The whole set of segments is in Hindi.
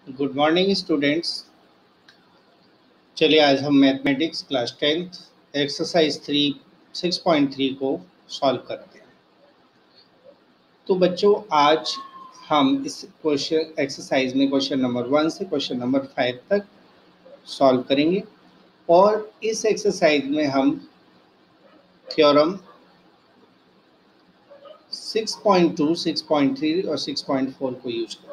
Good morning students. चलिए आज हम मैथमेटिक्स क्लास 10th एक्सरसाइज 6.3 को सॉल्व करते हैं। तो बच्चों आज हम इस क्वेश्चन एक्सरसाइज में क्वेश्चन नंबर 1 से क्वेश्चन नंबर 5 तक सॉल्व करेंगे और इस एक्सरसाइज में हम थ्योरम 6.2, 6.3 और 6.4 को यूज करेंगे,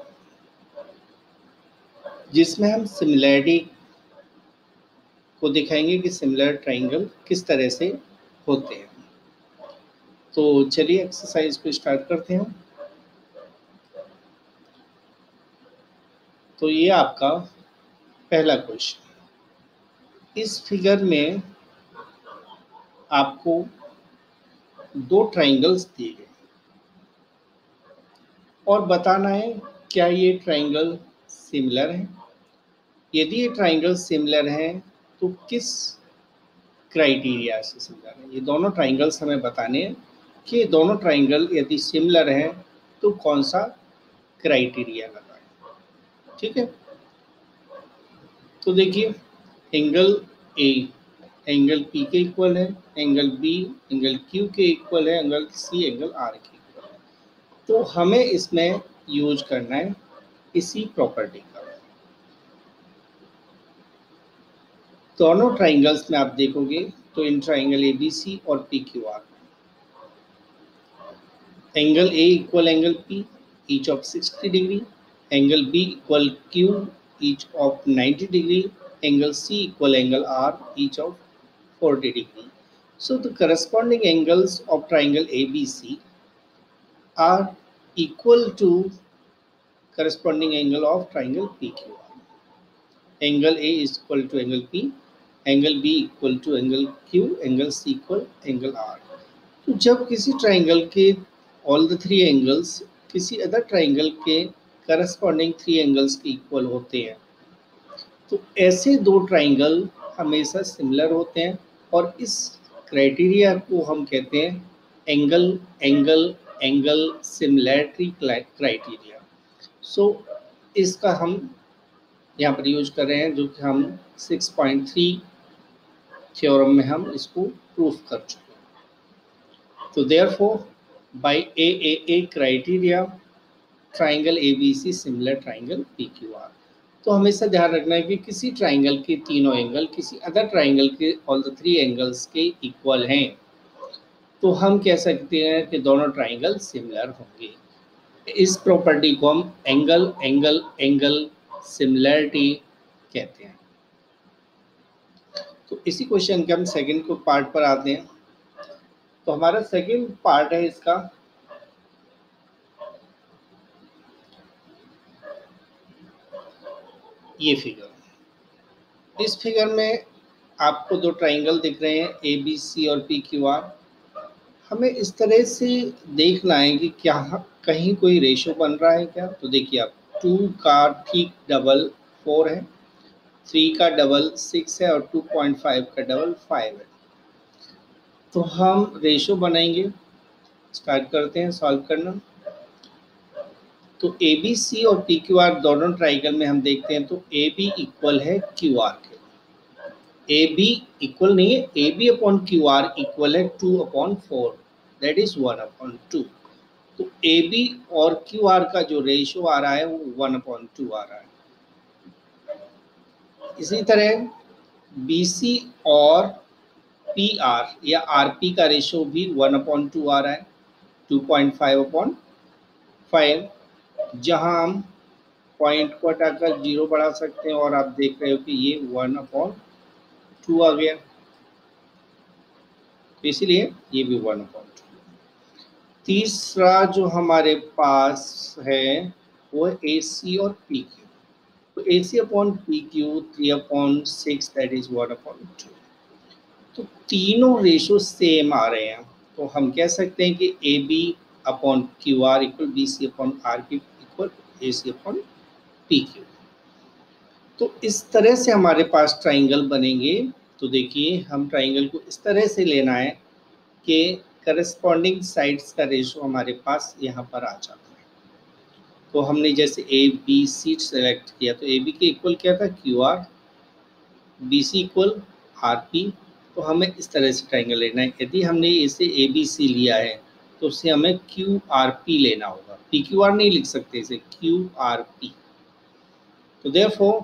जिसमें हम सिमिलैरिटी को दिखाएंगे कि सिमिलर ट्राइंगल किस तरह से होते हैं। तो चलिए एक्सरसाइज को स्टार्ट करते हैं। तो ये आपका पहला क्वेश्चन। इस फिगर में आपको दो ट्राइंगल्स दिए गए और बताना है क्या ये ट्राइंगल सिमिलर है। यदि ये ट्राइंगल सिमिलर है तो किस क्राइटेरिया से सिमिलर है। ये दोनों ट्राइंगल्स हमें बताने हैं कि ये दोनों ट्राइंगल यदि सिमिलर है तो कौन सा क्राइटेरिया लगाए। ठीक है, तो देखिए एंगल ए एंगल पी के इक्वल है, एंगल बी एंगल क्यू के इक्वल है, एंगल सी एंगल आर के इक्वल है। तो हमें इसमें यूज करना है इसी प्रॉपर्टी का। दोनों ट्राइंगल्स में आप देखोगे तो in triangle A B C और P Q R angle A equal angle P each of 60 degree, angle B equal Q each of 90 degree, angle C equal angle R each of 40 degree. So the corresponding angles of triangle ABC are equal to corresponding angle of triangle PQR. Angle A is equal to angle P, angle B equal to angle Q, angle C equal angle R. तो जब किसी ट्राइंगल के all the three angles किसी अदर ट्राइंगल के corresponding three angles के इक्वल होते हैं तो ऐसे दो ट्राइंगल हमेशा सिमिलर होते हैं और इस क्राइटेरिया को हम कहते हैं angle angle angle similarity criteria. So इसका हम यहाँ पर यूज कर रहे हैं, जो कि हम 6.3 थ्योरम में हम इसको प्रूफ कर चुके हैं। तो therefore by A criteria triangle ABC similar triangle PQR। तो हमेशा ध्यान रखना है कि किसी ट्राइंगल के तीनों एंगल किसी अदर ट्राइंगल के ऑल द थ्री एंगल्स के इक्वल हैं तो हम कह सकते हैं कि दोनों ट्राइंगल सिमिलर होंगे। इस प्रॉपर्टी को हम एंगल एंगल एंगल सिमिलरिटी कहते हैं। तो इसी क्वेश्चन के हम सेकंड को पार्ट पर आते हैं। तो हमारा सेकंड पार्ट है इसका ये फिगर। इस फिगर में आपको दो ट्राइंगल दिख रहे हैं ए बी सी और पी क्यू आर। हमें इस तरह से देखना है कि क्या कहीं कोई रेशो बन रहा है क्या। तो देखिए आप 2 का ठीक डबल 4 है, 3 का डबल 6 है और 2.5 का डबल 5 है। तो हम रेशो बनाएंगे, स्टार्ट करते हैं सॉल्व करना। तो ए बी सी और पी क्यू आर दोनों ट्राइंगल में हम देखते हैं तो ए बी इक्वल है क्यू आर के। ए बी इक्वल नहीं है, A B upon Q R equal है 2/4, दैट इज 1/2। तो ए बी और क्यू आर का जो रेशियो आ रहा है वो 1/2 आ रहा है। इसी तरह बी सी और पी आर या आर पी का रेशियो भी 1/2 आ रहा है, 2.5/5। जहां हम पॉइंट को हटाकर 0 बढ़ा सकते हैं और आप देख रहे हो कि ये 1/2 आ गया, तो इसीलिए ये भी 1/2। तीसरा जो हमारे पास है वो ए सी और पी क्यू। तो A C upon P Q 3/6 that is 1/2। तो तीनों रेशो सेम आ रहे हैं तो हम कह सकते हैं कि A B upon Q R equal B C upon R Q equal A C upon P Q. तो इस तरह से हमारे पास ट्राइंगल बनेंगे। तो देखिए हम ट्राइंगल को इस तरह से लेना है कि करस्पॉन्डिंग साइड्स का रेशो हमारे पास यहाँ पर आ जाता है। तो हमने जैसे ए बी सी सेलेक्ट किया तो ए बी के इक्वल क्या था, Q R, B C equal R P. तो हमें इस तरह से ट्राइंगल लेना है। यदि हमने इसे ए बी सी लिया है तो उससे हमें क्यू आर पी लेना होगा, पी क्यू आर नहीं लिख सकते, इसे क्यू आर पी। तो therefore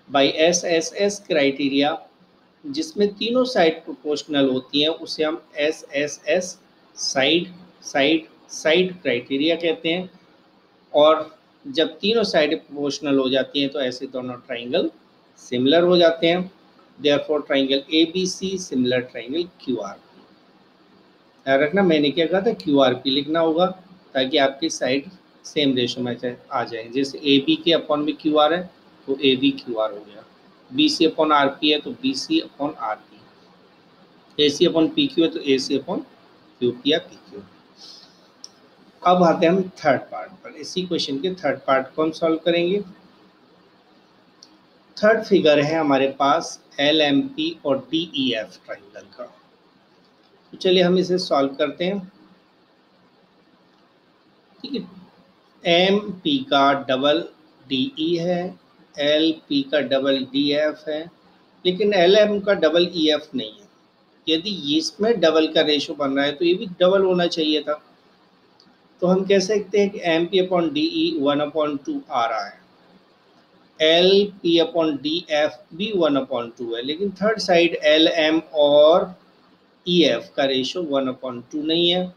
by S S S criteria, जिसमें तीनों साइड प्रोपोर्शनल होती हैं, उसे हम S S S side side side criteria कहते हैं। और जब तीनों साइड प्रोपोर्शनल हो जाती हैं तो ऐसे दोनों ट्राइंगल सिमिलर हो जाते हैं। Therefore triangle A B C similar triangle Q R P. याद रखना मैंने क्या कहा था, क्यू आर पी लिखना होगा ताकि आपकी साइड सेम रेशो में आ जाए। जैसे ए बी के अपॉन में क्यू आर है तो ए बी क्यू आर हो गया, B C upon R P है तो B C upon R P, A C upon P Q है तो A C upon Q P या पी क्यू। अब आते हैं हम थर्ड पार्ट पर। इसी क्वेश्चन के थर्ड पार्ट को हम सॉल्व करेंगे। थर्ड फिगर है हमारे पास एल एम पी और डी ई एफ ट्राइंगल का। तो चलिए हम इसे सॉल्व करते हैं। ठीक है, एम पी का डबल डी ई है, एल पी का डबल डी एफ है, लेकिन एल एम का डबल ई एफ नहीं है। यदि इसमें डबल का रेशो बन रहा है तो ये भी डबल होना चाहिए था। तो हम कह सकते हैं कि M P upon D E 1/2 आ रहा है, L P upon D F भी 1/2 है, लेकिन थर्ड साइड एल एम और ई एफ का रेशो 1/2 नहीं है,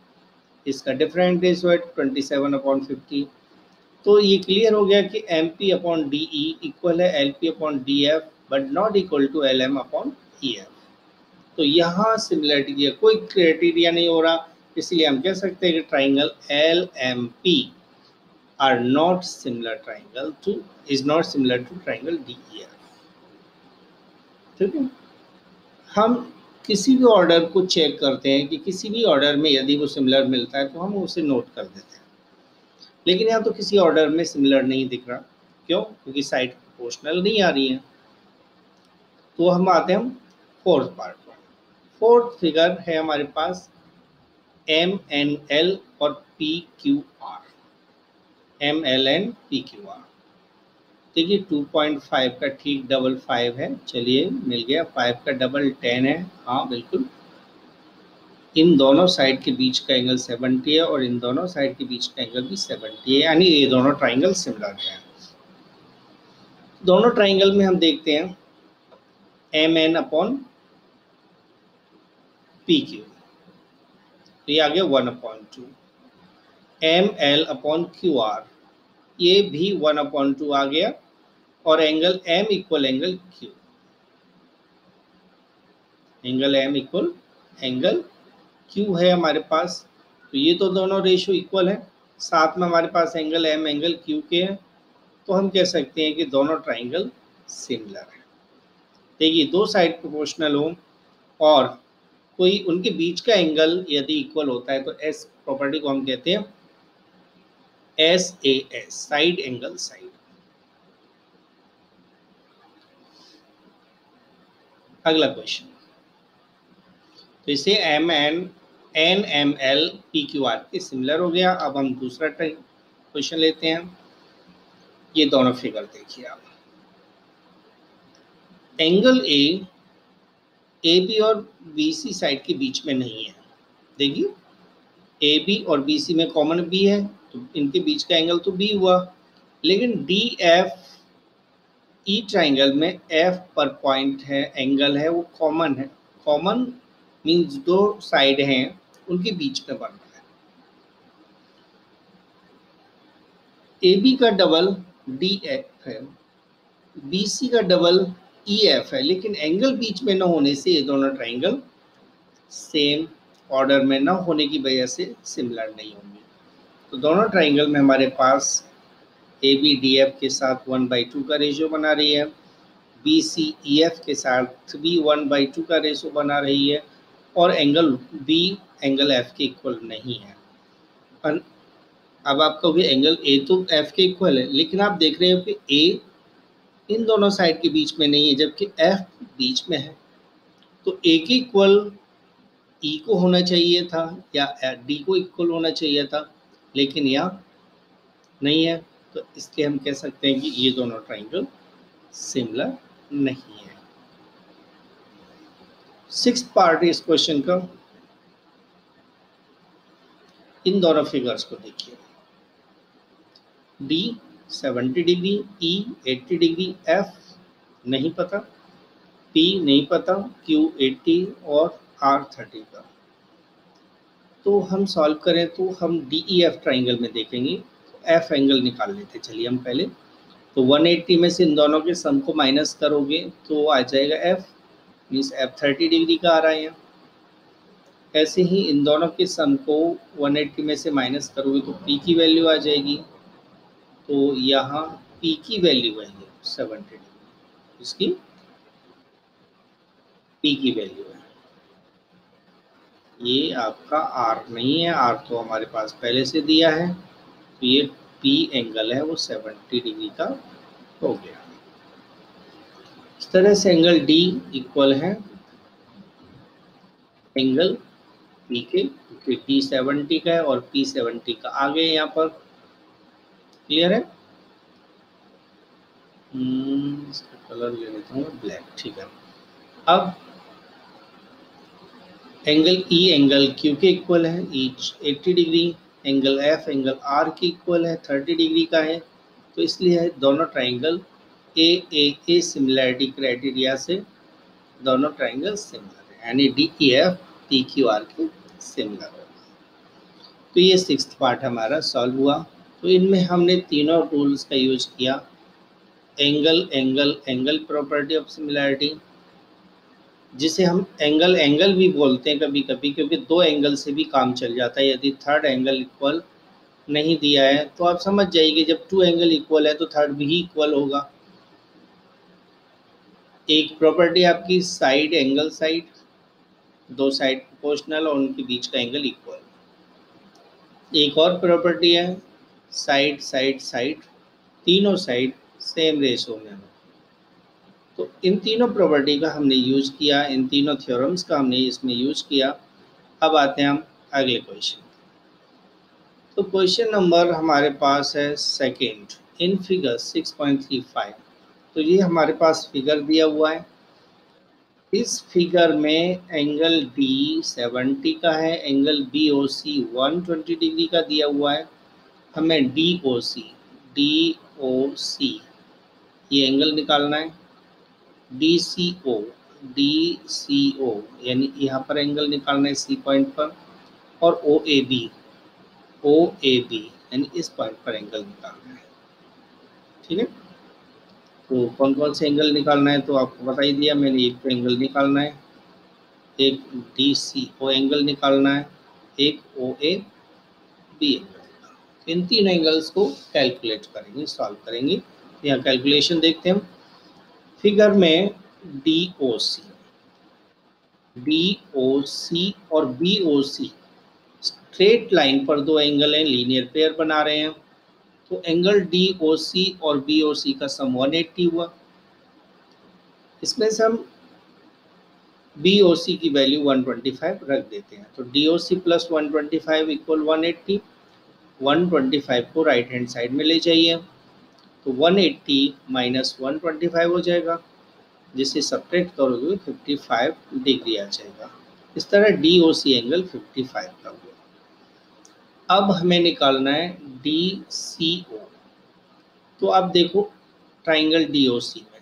इसका डिफरेंट रेशो है 27/50। तो ये क्लियर हो गया कि M P upon D E equal है L P upon D F but not equal to L M upon E F. तो यहाँ सिमिलरिटी की कोई क्राइटेरिया नहीं हो रहा, इसलिए हम कह सकते हैं कि triangle L M P are not similar triangle to is not similar to triangle DEF। ठीक है, हम किसी भी ऑर्डर को चेक करते हैं कि किसी भी ऑर्डर में यदि वो सिमिलर मिलता है तो हम उसे नोट कर देते हैं, लेकिन यहाँ तो किसी ऑर्डर में सिमिलर नहीं दिख रहा। क्यों? क्योंकि साइड प्रोपोर्शनल नहीं आ रही है। तो हम आते हैं फोर्थ पार्ट पर। फोर्थ फिगर है हमारे पास एम एन एल और P Q R, M L N P Q R. देखिए 2.5 का ठीक डबल 5 है, चलिए मिल गया। 5 का डबल 10 है, हाँ बिल्कुल। इन दोनों साइड के बीच का एंगल 70 है और इन दोनों साइड के बीच का एंगल भी 70 है, यानी ये दोनों ट्राइंगल सिमिलर हैं। दोनों ट्राइंगल में हम देखते हैं M N upon P Q, तो ये आ गया 1/2। M L upon Q R, ये भी 1/2 आ गया, और angle M equal angle Q, angle M equal angle Q है हमारे पास। तो ये तो दोनों रेशो इक्वल है, साथ में हमारे पास एंगल एम एंगल क्यू के हैं, तो हम कह सकते हैं कि दोनों ट्राइंगल सिमिलर है। देखिए दो साइड प्रोपोर्शनल हो और कोई उनके बीच का एंगल यदि इक्वल होता है तो एस प्रॉपर्टी को हम कहते हैं S A S, side angle side. अगला क्वेश्चन, तो इसे M N N M L P Q R के सिमिलर हो गया। अब हम दूसरा क्वेश्चन लेते हैं। ये दोनों फिगर देखिए आप, एंगल ए बी और बी सी साइड के बीच में नहीं है। देखिए ए बी और बी सी में कॉमन बी है, तो इनके बीच का एंगल तो बी हुआ, लेकिन डी एफ ई ट्राइंगल में एफ पर पॉइंट है, एंगल है, वो कॉमन है। कॉमन मीन्स दो साइड हैं उनके बीच में बन रहा है। ए बी का डबल डी एफ है, बी सी का डबल ई एफ है, लेकिन एंगल बीच में न होने से ये दोनों ट्राइंगल सेम ऑर्डर में न होने की वजह से सिमिलर नहीं होंगे। तो दोनों ट्राइंगल में हमारे पास ए बी डी एफ के साथ 1/2 का रेशियो बना रही है, बी सी ई एफ के साथ भी 1/2 का रेशियो बना रही है, और एंगल बी एंगल एफ के इक्वल नहीं है। अब आप कहोगे एंगल ए तो एफ के इक्वल है, लेकिन आप देख रहे हो कि ए इन दोनों साइड के बीच में नहीं है जबकि एफ बीच में है। तो ए के इक्वल ई को होना चाहिए था या डी को इक्वल होना चाहिए था, लेकिन यहाँ नहीं है, तो इसलिए हम कह सकते हैं कि ये दोनों ट्राइंगल सिमिलर नहीं है। सिक्स पार्ट इस क्वेश्चन का, इन दोनों फिगर्स को देखिए, डी 70 डिग्री, ई 80 डिग्री, एफ नहीं पता, पी नहीं पता, क्यू 80 और आर 30 का। तो हम सॉल्व करें तो हम डी ई एफ ट्राइंगल में देखेंगे, एफ एंगल निकाल लेते। चलिए हम पहले तो 180 में से इन दोनों के सम को माइनस करोगे तो आ जाएगा एफ, मीन्स एफ 30 डिग्री का आ रहा है यहाँ। ऐसे ही इन दोनों के सम को 180 में से माइनस करोगे तो पी की वैल्यू आ जाएगी। तो यहाँ पी की वैल्यू है 70 डिग्री, इसकी पी की वैल्यू है। ये आपका आर नहीं है, आर तो हमारे पास पहले से दिया है, तो ये पी एंगल है वो 70 डिग्री का हो गया। इस तरह से एंगल डी इक्वल है एंगल पी के, क्योंकि डी 70 का है और पी 70 का आ गए यहाँ पर। क्लियर है? इसका कलर ले लेता हूँ ब्लैक, ठीक है। अब एंगल ई एंगल क्यू के इक्वल है, each 80 degree, angle F angle R के इक्वल है, 30 डिग्री का है। तो इसलिए दोनों ट्राइंगल ए सिमिलैरिटी क्राइटेरिया से दोनों ट्राइंगल सिमिलर है, यानी D E F P Q R के सिमिलर होगा। तो ये सिक्स्थ पार्ट हमारा सॉल्व हुआ। तो इनमें हमने तीनों रूल्स का यूज किया, angle angle angle property of similarity, जिसे हम एंगल एंगल भी बोलते हैं कभी कभी, क्योंकि दो एंगल से भी काम चल जाता है। यदि थर्ड एंगल इक्वल नहीं दिया है तो आप समझ जाइए जब टू एंगल इक्वल है तो थर्ड भी इक्वल होगा। एक प्रॉपर्टी आपकी साइड एंगल साइड, दो साइड प्रोपोर्शनल और उनके बीच का एंगल इक्वल। एक और प्रॉपर्टी है साइड साइड साइड, तीनों साइड सेम रेशो में हो। तो इन तीनों प्रॉपर्टी का हमने यूज किया, इन तीनों थ्योरम्स का हमने इसमें यूज किया। अब आते हैं हम अगले क्वेश्चन। तो क्वेश्चन नंबर हमारे पास है सेकेंड इन फिगर 6.35। तो ये हमारे पास फिगर दिया हुआ है। इस फिगर में एंगल डी 70 का है, एंगल बी ओ सी 120 डिग्री का दिया हुआ है। हमें डी ओ सी ये एंगल निकालना है। डी सी ओ यानी यहाँ पर एंगल निकालना है सी पॉइंट पर, और ओ ए बी यानी इस पॉइंट पर एंगल निकालना है। ठीक है, तो कौन कौन से एंगल निकालना है तो आपको बता ही दिया मैंने। एक तो एंगल निकालना है, एक डी सी ओ एंगल निकालना है, एक ओ ए बी एंगल। इन तीन एंगल्स को कैलकुलेट करेंगे, सॉल्व करेंगे। यहाँ कैलकुलेशन देखते हैं हम। फिगर में डी ओ सी और बी ओ सी स्ट्रेट लाइन पर दो एंगल हैं, लीनियर पेयर बना रहे हैं। तो एंगल डी ओ सी और बी ओ सी का सम 180 हुआ। इसमें से हम बी ओ सी की वैल्यू 125 रख देते हैं। तो D O C plus 125 equal 180। 125 को राइट हैंड साइड में ले जाइए तो 180 माइनस 125 हो जाएगा, जिसे सब्ट्रैक्ट करोगे 55 डिग्री आ जाएगा। इस तरह डी ओ सी एंगल 55 का हुआ। अब हमें निकालना है डी सी ओ। तो अब देखो ट्राइंगल डी ओ सी में,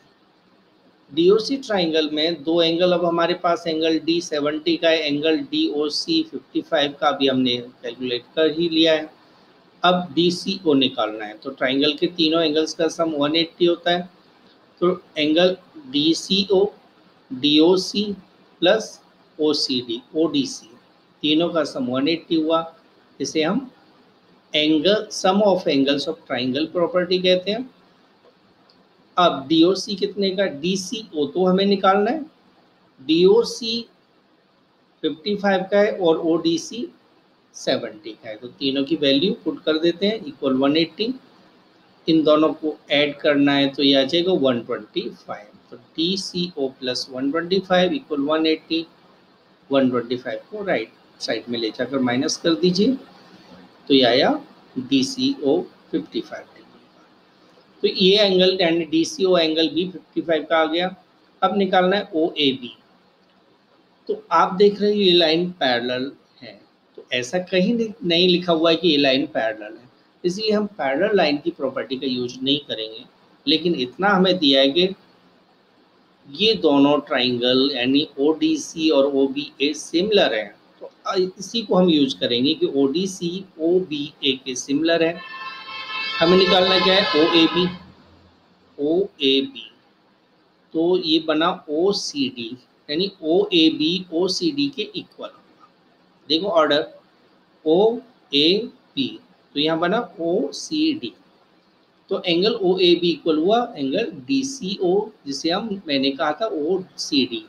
डी ओ सी ट्राइंगल में दो एंगल, अब हमारे पास एंगल डी 70 का है, एंगल डी ओ सी 55 का भी हमने कैलकुलेट कर ही लिया है। अब डी सी ओ निकालना है। तो ट्राइंगल के तीनों एंगल्स का सम 180 होता है। तो angle D C O D O C plus O C D O D C, तीनों का सम 180 हुआ। इसे हम angle sum of angles of triangle property कहते हैं। अब डी ओ सी कितने का, डी सी ओ तो हमें निकालना है, डी ओ सी 55 का है और ओ डी सी 70 का है। तो तीनों की वैल्यू पुट कर देते हैं इक्वल 180। इन दोनों को ऐड करना है तो ये आ जाएगा 125। तो D C O plus 125 equal 180। 125 को राइट साइड में ले जाकर माइनस कर दीजिए तो ये आया डी सी ओ 55 डिग्री का। तो ये एंगल यानी DCO एंगल भी 55 का आ गया। अब निकालना है OAB। तो आप देख रहे हैं ये लाइन पैरेलल है, तो ऐसा कहीं नहीं लिखा हुआ है कि ये लाइन पैरेलल है, इसलिए हम पैरेलल लाइन की प्रॉपर्टी का यूज नहीं करेंगे। लेकिन इतना हमें दिया है कि ये दोनों ट्राइंगल यानी ODC और OBA सिमिलर है, तो इसी को हम यूज करेंगे कि ODC OBA के सिमिलर है। हमें निकालना क्या है OAB। तो ये बना OCD, यानी OAB OCD के इक्वल होगा। देखो ऑर्डर OAB, तो यहाँ बना OCD। तो एंगल OAB इक्वल हुआ एंगल DCO, जिसे मैंने कहा था OCD।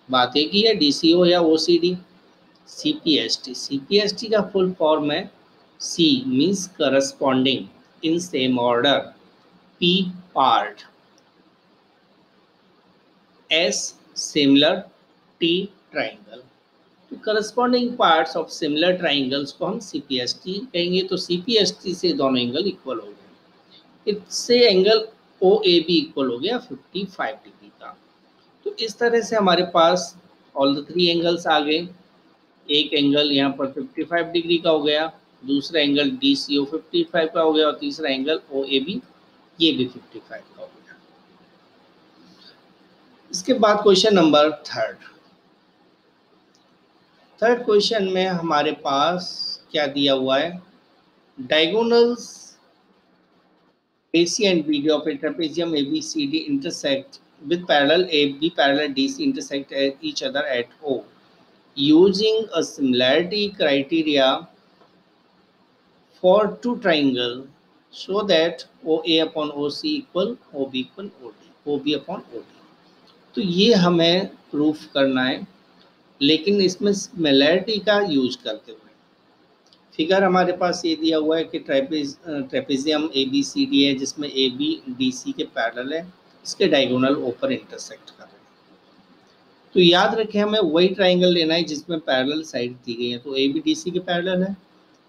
बात एक ही है, DCO या OCD। CPST का फुल फॉर्म है C means corresponding in same order, P part, S similar, T triangle. तो corresponding parts of similar triangles को हम CPST कहेंगे। तो CPST से दोनों एंगल इक्वल हो गए, इससे एंगल OAB इक्वल हो गया 55 डिग्री का। तो इस तरह से हमारे पास ऑल द थ्री एंगल्स आ गए। एक एंगल यहाँ पर 55 डिग्री का हो गया, दूसरा एंगल DCO 55 का हो गया, और तीसरा एंगल OAB ये भी 55 का हो गया। इसके बाद क्वेश्चन नंबर थर्ड क्वेश्चन में हमारे पास क्या दिया हुआ है, diagonals AC and BD of a trapezium ABCD intersect with parallel AB parallel DC intersect each other at O using a similarity criteria for two triangle so that OA upon OC equal OB upon OB upon OD। तो ये हमें प्रूफ करना है, लेकिन इसमें सिमिलैरिटी का यूज करते हुए। फिगर हमारे पास ये दिया हुआ है कि ट्रेपेजियम ABCD है, जिसमें AB DC के पैरेलल है, इसके डायगोनल ऊपर इंटरसेक्ट कर रहे हैं। तो याद रखें हमें वही ट्राइंगल लेना है जिसमें पैरेलल साइड दी गई है। तो AB DC के पैरेलल है,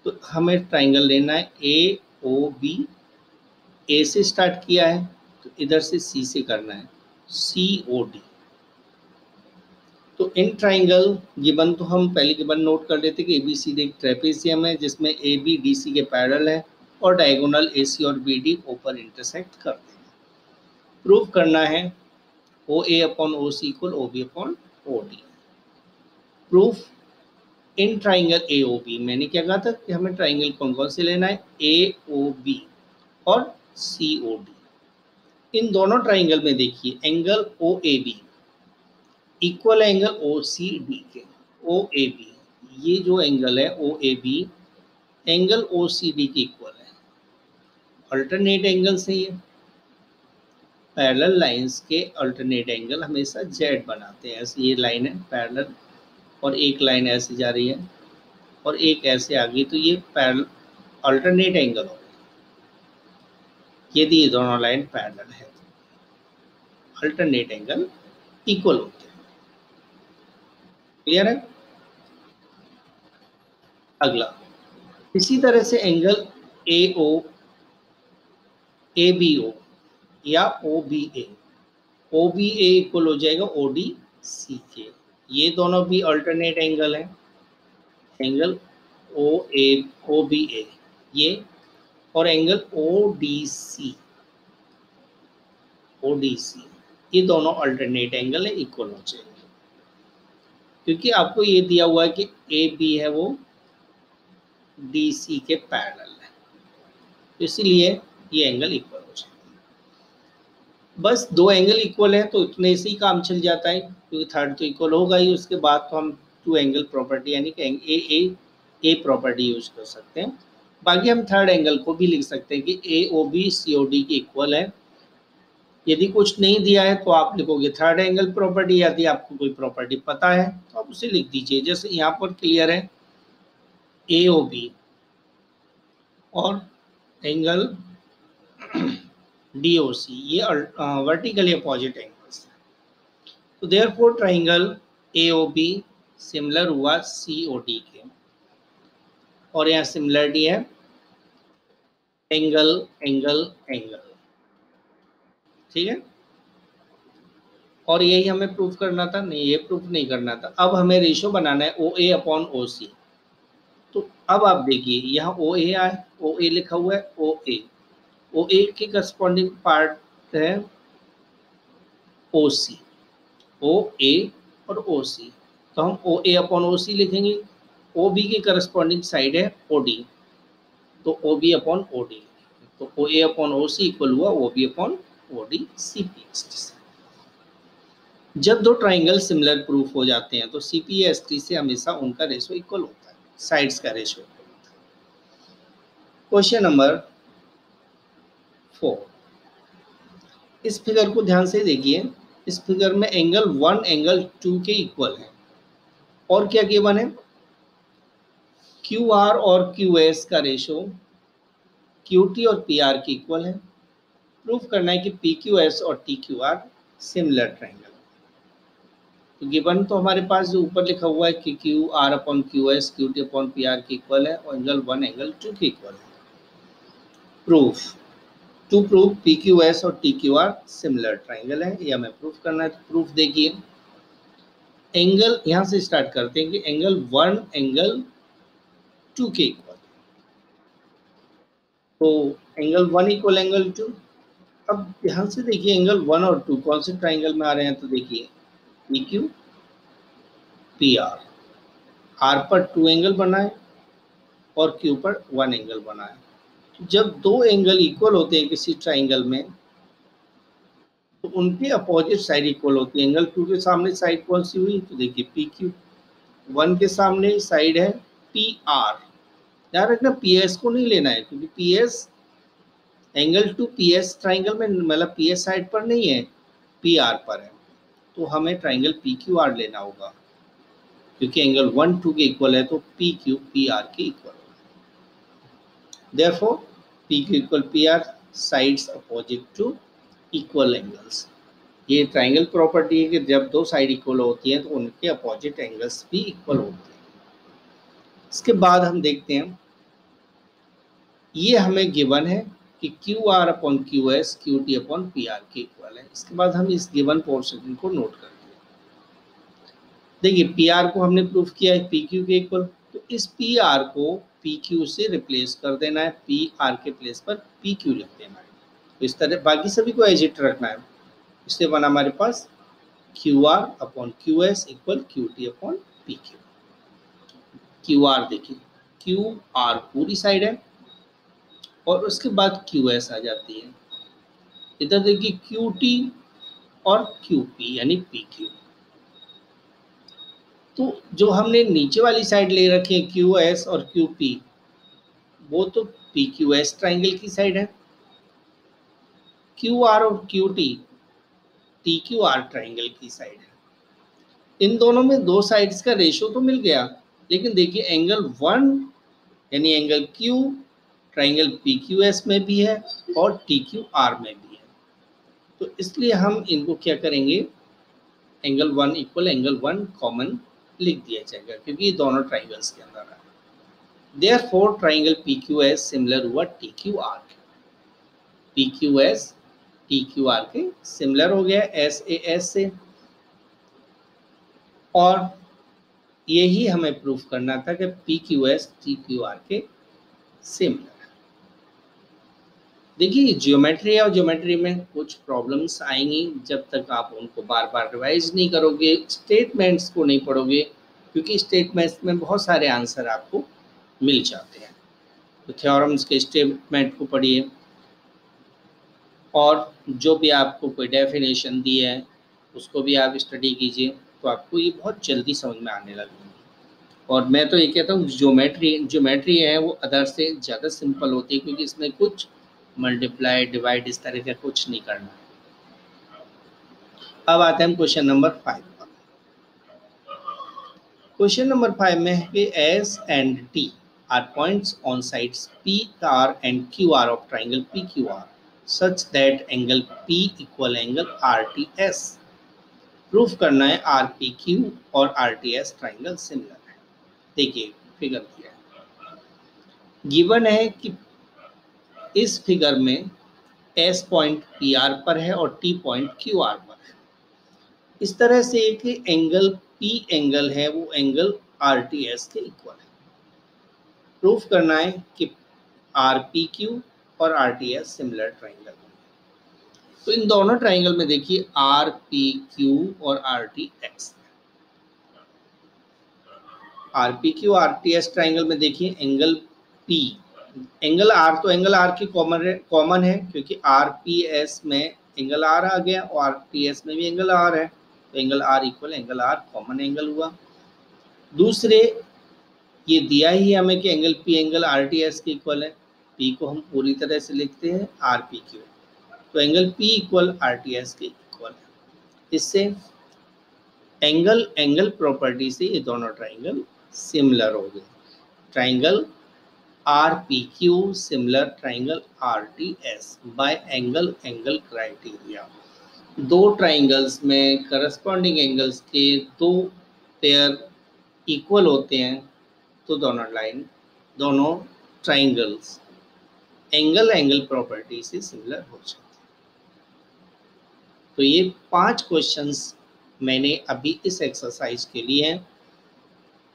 तो हमें ट्राइंगल लेना है AOB। A से स्टार्ट किया है तो इधर से C से करना है COD। तो इन ट्राइंगल गिवन, तो हम पहले गिवन नोट कर लेते कि ABCD एक ट्रेपेजियम है जिसमें AB DC के पैरेलल है और डायगोनल AC और BD ऊपर इंटरसेक्ट करते हैं। प्रूव करना है OA upon OC equal OB upon OD। Proof in triangle AOB, मैंने क्या कहा था कि हमें ट्राइंगल कौन कौन से लेना है, AOB और COD। इन दोनों ट्राइंगल में देखिए angle OAB equal angle OCD के। OAB ये जो एंगल है OAB एंगल OCD के इक्वल है। अल्टरनेट एंगल से ये पैरेलल लाइंस के अल्टरनेट एंगल हमेशा Z बनाते हैं। ऐसे ये लाइन है पैरेलल और एक लाइन ऐसे जा रही है और एक ऐसे आ गई, तो ये पैरेलल अल्टरनेट एंगल हो गया। यदि ये दोनों लाइन पैरेलल है तो अल्टरनेट एंगल इक्वल होते हैं। क्लियर है? अगला इसी तरह से एंगल AO ABO या OBA इक्वल हो जाएगा ODC के। ये दोनों भी अल्टरनेट एंगल है, एंगल OBA ये और एंगल ODC ये दोनों अल्टरनेट एंगल है, इक्वल हो जाएंगे। क्योंकि आपको ये दिया हुआ है कि AB है वो DC के पैरेलल है, तो इसीलिए ये एंगल इक्वल हो जाएगा। बस दो एंगल इक्वल है तो इतने से ही काम चल जाता है, क्योंकि थर्ड तो इक्वल होगा ही। उसके बाद तो हम टू एंगल प्रॉपर्टी यानी कि ए प्रॉपर्टी यूज कर सकते हैं। बाकी हम थर्ड एंगल को भी लिख सकते हैं कि AOB COD के इक्वल है। यदि कुछ नहीं दिया है तो आप लिखोगे थर्ड एंगल प्रॉपर्टी, यदि आपको कोई प्रॉपर्टी पता है तो आप उसे लिख दीजिए। जैसे यहाँ पर क्लियर है AOB और एंगल DOC ये वर्टिकली अपोजिट एंगल्स हैं, तो देयरफॉर ट्राइंगल AOB सिमिलर हुआ COD के। और यहाँ सिमिलरिटी है एंगल एंगल एंगल, ठीक है। और यही हमें प्रूफ करना था, नहीं ये प्रूफ नहीं करना था। अब हमें रेशो बनाना है ओ ए अपॉन ओ सी। तो अब आप देखिए यहाँ ओ ए आए, ओ ए लिखा हुआ है, ओ ए, ओ ए के करस्पॉन्डिंग पार्ट है ओ सी, ओ ए और ओ सी। तो हम ओ ए अपॉन ओ सी लिखेंगे। ओ बी की करस्पॉन्डिंग साइड है ओ डी, तो O B upon O D, तो O A upon O C equal हुआ O B upon O D C P S T से। जब दो ट्राइंगल सिमिलर प्रूफ हो जाते हैं तो सी पी एस टी से हमेशा उनका रेशो इक्वल होता है, साइड्स का रेशो। क्वेश्चन नंबर 4, इस फिगर को ध्यान से देखिए। इस फिगर में एंगल 1 एंगल 2 के इक्वल है। और क्या गिवन है? क्यू आर और क्यू एस का रेशो क्यू टी और पी आर के इक्वल है। प्रूफ करना है कि पी क्यू एस और T Q R similar triangle. तो गिवन तो हमारे पास जो ऊपर लिखा हुआ है कि Q R upon Q S Q T upon P R के इक्वल है और एंगल 1 एंगल 2 के इक्वल है। Proof, to proof P Q S और T Q R similar triangle है, ये हमें प्रूफ करना है। तो प्रूफ देखिए, एंगल यहाँ से स्टार्ट करते हैं कि एंगल 1 एंगल 2 के इक्वल, तो एंगल 1 इक्वल एंगल 2। अब ध्यान से देखिए एंगल 1 और 2 कौन से ट्राइंगल में आ रहे हैं, तो देखिए P Q P R, R पर 2 एंगल बनाए और क्यू पर 1 एंगल बनाए। जब दो एंगल इक्वल होते हैं किसी ट्राइंगल में तो उनके अपोजिट साइड इक्वल होती है। एंगल 2 के सामने साइड कौन सी हुई, तो देखिए पी क्यू। 1 के सामने साइड है पी आर। याद रखना पी एस को नहीं लेना है, क्योंकि P S angle 2 P S triangle में मतलब पी एस साइड पर नहीं है, पी आर पर है। तो हमें ट्राइंगल पी क्यू आर लेना होगा, क्योंकि एंगल 1 2 के इक्वल है, तो पी क्यू पी आर के इक्वल होगा। Therefore P Q equal P R, sides opposite to equal angles. ये ट्राइंगल प्रॉपर्टी है कि जब दो साइड इक्वल होती हैं तो उनके अपोजिट एंगल्स भी इक्वल होते हैं। इसके बाद हम देखते हैं, ये हमें गिवन है कि Q R upon Q S Q T upon P R के इक्वल है। इसके बाद हम इस गिवन पोर्शन को नोट करते हैं। देखिए पी आर को हमने प्रूफ किया है पी क्यू के इक्वल, तो इस पी आर को पी क्यू से रिप्लेस कर देना है, पी आर के प्लेस पर पी क्यू लिख देना है। तो इस तरह बाकी सभी को एज इट रखना है। इससे बना हमारे पास Q R upon Q S equal Q T upon P Q. Q R देखिए, क्यू आर पूरी साइड है और उसके बाद क्यू एस आ जाती है। इधर देखिए क्यू टी और क्यू पी यानी पी क्यू। तो जो हमने नीचे वाली साइड ले रखी है क्यू एस और क्यू पी, वो तो पी क्यू एस ट्राइंगल की साइड है। क्यू आर और Q T Q R triangle की साइड है। इन दोनों में दो साइड्स का रेशियो तो मिल गया, लेकिन देखिए एंगल 1 यानी angle Q triangle P Q S में भी है और टी क्यू आर में भी है। तो इसलिए हम इनको क्या करेंगे, एंगल 1 इक्वल एंगल 1 कॉमन लिख दिया जाएगा, क्योंकि ये दोनों ट्राइंगल्स के अंदर है। Therefore triangle P Q S similar हुआ टी क्यू आर के। P Q S T Q R के सिमिलर हो गया एस ए एस से, और यही हमें प्रूफ करना था कि P Q S T Q R के सिमिलर है। देखिए ज्योमेट्री है और ज्योमेट्री में कुछ प्रॉब्लम्स आएंगी जब तक आप उनको बार बार रिवाइज नहीं करोगे, स्टेटमेंट्स को नहीं पढ़ोगे, क्योंकि स्टेटमेंट्स में बहुत सारे आंसर आपको मिल जाते हैं। तो थ्योरम्स के स्टेटमेंट को पढ़िए, और जो भी आपको कोई डेफिनेशन दी है उसको भी आप स्टडी कीजिए, तो आपको ये बहुत जल्दी समझ में आने लगेगी। और मैं तो ये कहता हूँ ज्योमेट्री है वो अदर से ज़्यादा सिंपल होती है, क्योंकि इसमें कुछ मल्टीप्लाई डिवाइड इस तरह का कुछ नहीं करना है। अब आते हैं क्वेश्चन नंबर 5 पर। क्वेश्चन नंबर 5 में है कि S and T are points on sides P R and Q R of triangle P Q R such that angle P equal angle R T S. Proof करना है आर पी क्यू और R T S triangle similar है। देखिए फिगर दिया है, गिवन है कि इस फिगर में एस पॉइंट पी आर पर है और टी पॉइंट क्यू आर पर है। इस तरह से एक एंगल पी एंगल है वो एंगल आर टी एस के इक्वल है। प्रूफ करना है कि आर पी क्यू और R T S similar triangle है। तो इन दोनों ट्राइंगल में देखिए आर पी क्यू और R T x. Are P Q are T S triangle में देखिए एंगल पी, एंगल आर, तो एंगल आर की कॉमन है क्योंकि आर पी एस में एंगल आर आ गया और आर टी एस में भी एंगल आर है, तो angle R equal angle R common angle हुआ। दूसरे ये दिया ही हमें कि angle P angle R T S के इक्वल है, पी को हम पूरी तरह से लिखते हैं आर पी क्यू, तो angle P equal R T S के इक्वल है। इससे एंगल एंगल प्रॉपर्टी से ये दोनों ट्राइंगल सिमिलर हो गए। Triangle are P Q similar triangle are T S by angle angle criteria. दो ट्राइंगल्स में करस्पॉन्डिंग एंगल्स के दो पेयर इक्वल होते हैं तो दोनों ट्राइंगल्स एंगल एंगल प्रॉपर्टी से सिमिलर हो जाते हैं। तो ये 5 क्वेश्चंस मैंने अभी इस एक्सरसाइज के लिए हैं।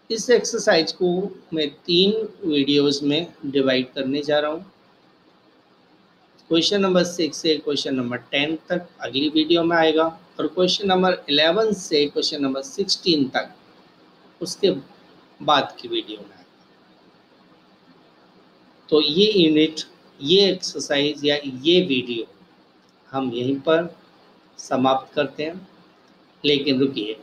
इस एक्सरसाइज को मैं 3 वीडियोस में डिवाइड करने जा रहा हूँ। क्वेश्चन नंबर 6 से क्वेश्चन नंबर 10 तक अगली वीडियो में आएगा और क्वेश्चन नंबर 11 से क्वेश्चन नंबर 16 तक उसके बाद की वीडियो में आएगा। तो ये यूनिट, ये एक्सरसाइज या ये वीडियो हम यहीं पर समाप्त करते हैं। लेकिन रुकिए,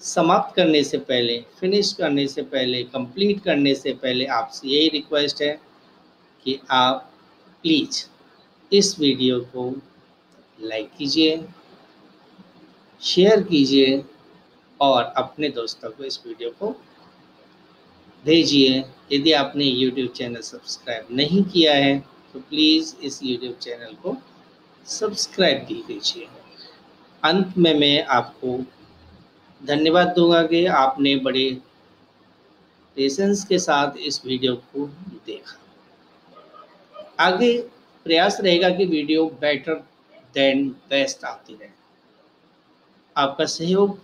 समाप्त करने से पहले, फिनिश करने से पहले, कंप्लीट करने से पहले आपसे यही रिक्वेस्ट है कि आप प्लीज़ इस वीडियो को लाइक कीजिए, शेयर कीजिए और अपने दोस्तों को इस वीडियो को भेजिए। यदि आपने YouTube चैनल सब्सक्राइब नहीं किया है तो प्लीज़ इस YouTube चैनल को सब्सक्राइब भी कीजिए। अंत में मैं आपको धन्यवाद दूंगा कि आपने बड़े पेशेंस के साथ इस वीडियो को देखा। आगे प्रयास रहेगा कि वीडियो बेटर देन बेस्ट आती रहे। आपका सहयोग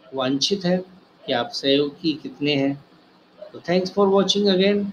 वांछित है कि आप सहयोगी कितने हैं। तो थैंक्स फॉर वॉचिंग अगेन।